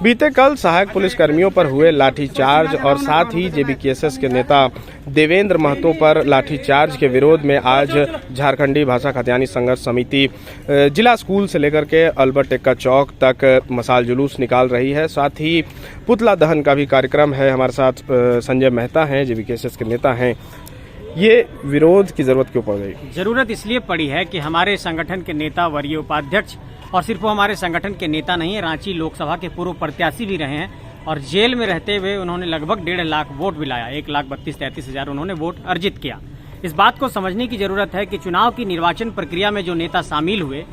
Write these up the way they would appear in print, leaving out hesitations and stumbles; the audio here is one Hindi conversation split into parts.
बीते कल सहायक पुलिसकर्मियों पर हुए लाठीचार्ज और साथ ही जेबीकेएसएस के नेता देवेंद्र महतो पर लाठीचार्ज के विरोध में आज झारखंडी भाषा खतियानी संघर्ष समिति जिला स्कूल से लेकर के अल्बर्ट एक्का चौक तक मसाल जुलूस निकाल रही है। साथ ही पुतला दहन का भी कार्यक्रम है। हमारे साथ संजय मेहता हैं, जेबीकेएसएस के नेता हैं। ये विरोध की जरूरत क्यों पड़ गई? जरूरत इसलिए पड़ी है कि हमारे संगठन के नेता, वरीय उपाध्यक्ष और सिर्फ वो हमारे संगठन के नेता नहीं है, रांची लोकसभा के पूर्व प्रत्याशी भी रहे हैं और जेल में रहते हुए उन्होंने लगभग 1.5 लाख वोट भी लाया। 1,32,33,000 उन्होंने वोट अर्जित किया। इस बात को समझने की जरूरत है कि चुनाव की निर्वाचन प्रक्रिया में जो नेता शामिल हुए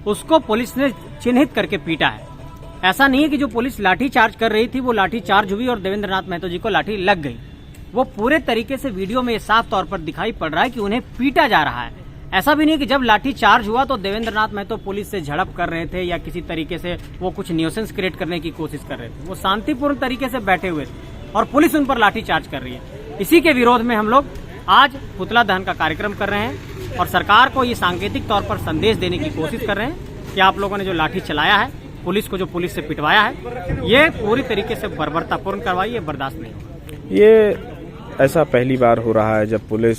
उसको पुलिस ने चिन्हित करके पीटा है। ऐसा नहीं है कि जो पुलिस लाठी चार्ज कर रही थी वो लाठी चार्ज हुई और देवेंद्र नाथ महतो जी को लाठी लग गई। वो पूरे तरीके से वीडियो में साफ तौर पर दिखाई पड़ रहा है कि उन्हें पीटा जा रहा है। ऐसा भी नहीं कि जब लाठी चार्ज हुआ तो देवेंद्र नाथ महतो पुलिस से झड़प कर रहे थे या किसी तरीके से वो कुछ न्यूसेंस क्रिएट करने की कोशिश कर रहे थे। वो शांतिपूर्ण तरीके से बैठे हुए थे और पुलिस उन पर लाठी चार्ज कर रही है। इसी के विरोध में हम लोग आज पुतला दहन का कार्यक्रम कर रहे हैं और सरकार को ये सांकेतिक तौर पर संदेश देने की कोशिश कर रहे हैं कि आप लोगों ने जो लाठी चलाया है, पुलिस को जो पुलिस से पिटवाया है, ये पूरी तरीके से बर्बरतापूर्ण कार्रवाई, ये बर्दाश्त नहीं होगा। ये ऐसा पहली बार हो रहा है जब पुलिस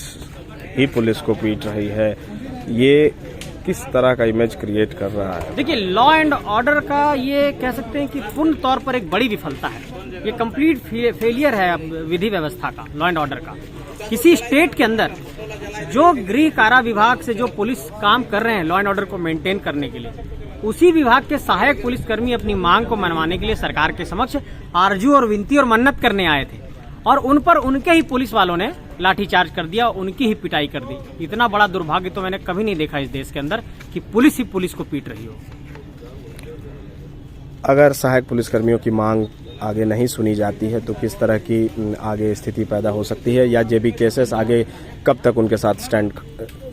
ही पुलिस को पीट रही है। ये किस तरह का इमेज क्रिएट कर रहा है? देखिए, लॉ एंड ऑर्डर का ये कह सकते हैं कि पूर्ण तौर पर एक बड़ी विफलता है। ये कंप्लीट फेलियर है विधि व्यवस्था का, लॉ एंड ऑर्डर का। किसी स्टेट के अंदर जो गृह कारा विभाग से जो पुलिस काम कर रहे हैं लॉ एंड ऑर्डर को मेंटेन करने के लिए, उसी विभाग के सहायक पुलिसकर्मी अपनी मांग को मनवाने के लिए सरकार के समक्ष आरजू और विनती और मन्नत करने आए थे और उन पर उनके ही पुलिस वालों ने लाठीचार्ज कर दिया, उनकी ही पिटाई कर दी। इतना बड़ा दुर्भाग्य तो मैंने कभी नहीं देखा इस देश के अंदर कि पुलिस ही पुलिस को पीट रही हो। अगर सहायक पुलिसकर्मियों की मांग आगे नहीं सुनी जाती है तो किस तरह की आगे स्थिति पैदा हो सकती है, या जेबीकेएसएस आगे कब तक उनके साथ स्टैंड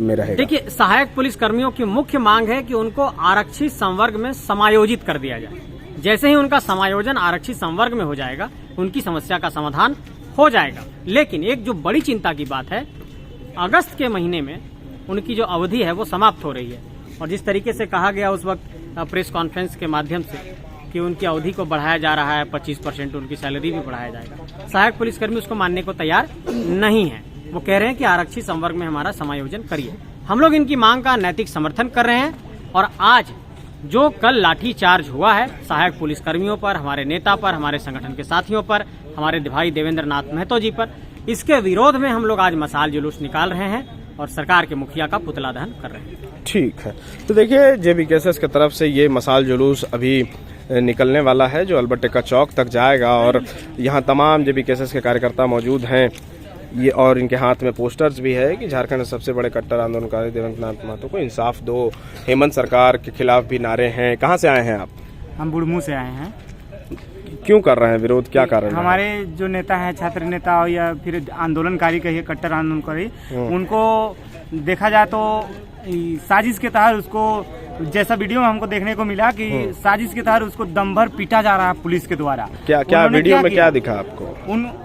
में रहेगा? देखिए, सहायक पुलिसकर्मियों की मुख्य मांग है कि उनको आरक्षित संवर्ग में समायोजित कर दिया जाए। जैसे ही उनका समायोजन आरक्षित संवर्ग में हो जाएगा, उनकी समस्या का समाधान हो जाएगा। लेकिन एक जो बड़ी चिंता की बात है, अगस्त के महीने में उनकी जो अवधि है वो समाप्त हो रही है और जिस तरीके से कहा गया उस वक्त प्रेस कॉन्फ्रेंस के माध्यम से कि उनकी अवधि को बढ़ाया जा रहा है, 25% उनकी सैलरी भी बढ़ाया जाएगा, सहायक पुलिसकर्मी उसको मानने को तैयार नहीं है। वो कह रहे हैं कि आरक्षित संवर्ग में हमारा समायोजन करिए। हम लोग इनकी मांग का नैतिक समर्थन कर रहे हैं और आज जो कल लाठी चार्ज हुआ है सहायक पुलिसकर्मियों पर, हमारे नेता पर, हमारे संगठन के साथियों पर, हमारे भाई देवेंद्र नाथ महतो जी पर, इसके विरोध में हम लोग आज मसाल जुलूस निकाल रहे हैं और सरकार के मुखिया का पुतला दहन कर रहे हैं। ठीक है, तो देखिए जेबीकेएसएस की तरफ से ये मसाल जुलूस अभी निकलने वाला है जो अल्बर्ट एक्का चौक तक जाएगा और यहाँ तमाम जेबीकेएसएस के कार्यकर्ता मौजूद हैं। ये और इनके हाथ में पोस्टर्स भी है कि झारखंड में सबसे बड़े कट्टर आंदोलनकारी देवेंद्र नाथ महतो को इंसाफ दो, हेमंत सरकार के खिलाफ भी नारे हैं। कहाँ से आए हैं आप? हम बुढ़मू से आए हैं। क्यों कर रहे हैं विरोध, क्या कारण? हमारे जो नेता हैं, छात्र नेता या फिर आंदोलनकारी कहिए, कट्टर आंदोलनकारी, उनको देखा जाए तो साजिश के तहत उसको, जैसा वीडियो में हमको देखने को मिला कि साजिश के तहत उसको दम भर पीटा जा रहा है पुलिस के द्वारा। क्या वीडियो में क्या दिखा आपको?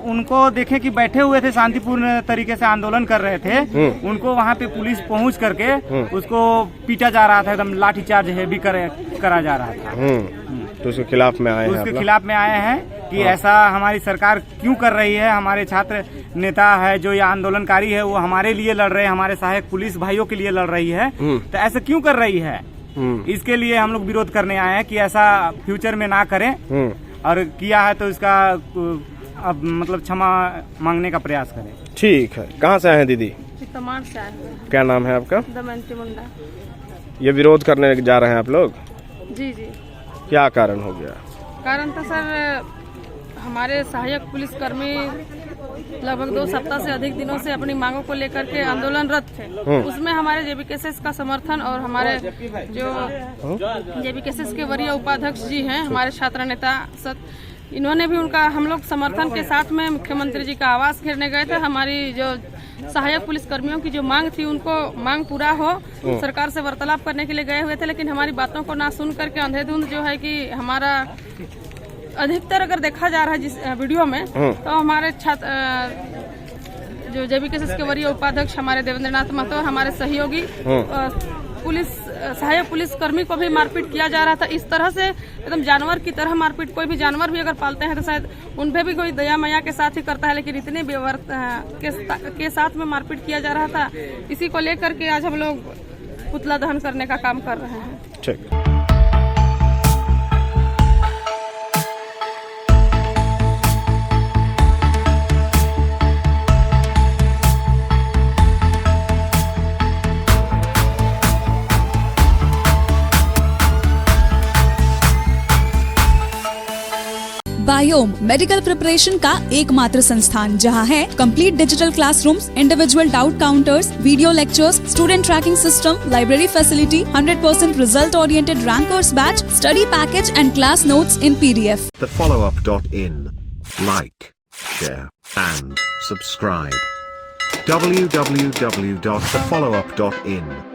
उनको देखे कि बैठे हुए थे, शांतिपूर्ण तरीके से आंदोलन कर रहे थे, उनको वहाँ पे पुलिस पहुँच करके उसको पीटा जा रहा था, एकदम लाठीचार्ज हैवी करा जा रहा था। तो उसके खिलाफ में आए हैं? उसके खिलाफ में आए हैं कि ऐसा हमारी सरकार क्यों कर रही है। हमारे छात्र नेता है जो ये आंदोलनकारी है वो हमारे लिए लड़ रहे हैं, हमारे सहायक पुलिस भाइयों के लिए लड़ रही है, तो ऐसा क्यों कर रही है? इसके लिए हम लोग विरोध करने आए हैं कि ऐसा फ्यूचर में ना करें और किया है तो इसका अब मतलब क्षमा मांगने का प्रयास करें। ठीक है, कहाँ से आए हैं दीदी? चितमार से आए हैं। क्या नाम है आपका? दमयंती मुंडा। ये विरोध करने जा रहे हैं आप लोग? जी जी। क्या कारण हो गया? कारण था सर, हमारे सहायक पुलिसकर्मी लगभग 2 सप्ताह से अधिक दिनों से अपनी मांगों को लेकर के आंदोलनरत थे। उसमें हमारे जेबीकेएसएस का समर्थन और हमारे जो जेबीकेएसएस के वरीय उपाध्यक्ष जी हैं, हमारे छात्र नेता इन्होंने भी उनका, हम लोग समर्थन के साथ में मुख्यमंत्री जी का आवास घेरने गए थे। हमारी जो सहायक पुलिसकर्मियों की जो मांग थी, उनको मांग पूरा हो, सरकार से वार्तालाप करने के लिए गए हुए थे, लेकिन हमारी बातों को ना सुन करके अंधेधुंध जो है कि हमारा अधिकतर अगर देखा जा रहा है जिस वीडियो में, तो हमारे जो जेबीकेएसएस के वरीय उपाध्यक्ष हमारे देवेंद्र नाथ महतो और हमारे सहयोगी पुलिस सहायक पुलिसकर्मी को भी मारपीट किया जा रहा था। इस तरह से एकदम जानवर की तरह मारपीट, कोई भी जानवर भी अगर पालते हैं तो शायद उन पे भी कोई दया माया के साथ ही करता है, लेकिन इतने के साथ में मारपीट किया जा रहा था। इसी को लेकर के आज हम लोग पुतला दहन करने का काम कर रहे हैं। ठीक। बायोम मेडिकल प्रिपरेशन का एकमात्र संस्थान जहां है complete digital classrooms, individual doubt counters, video lectures, student tracking system, library facility, 100% result oriented rankers batch, study package and class notes in PDF. TheFollowUp.in. Like, share, and subscribe. www.thefollowup.in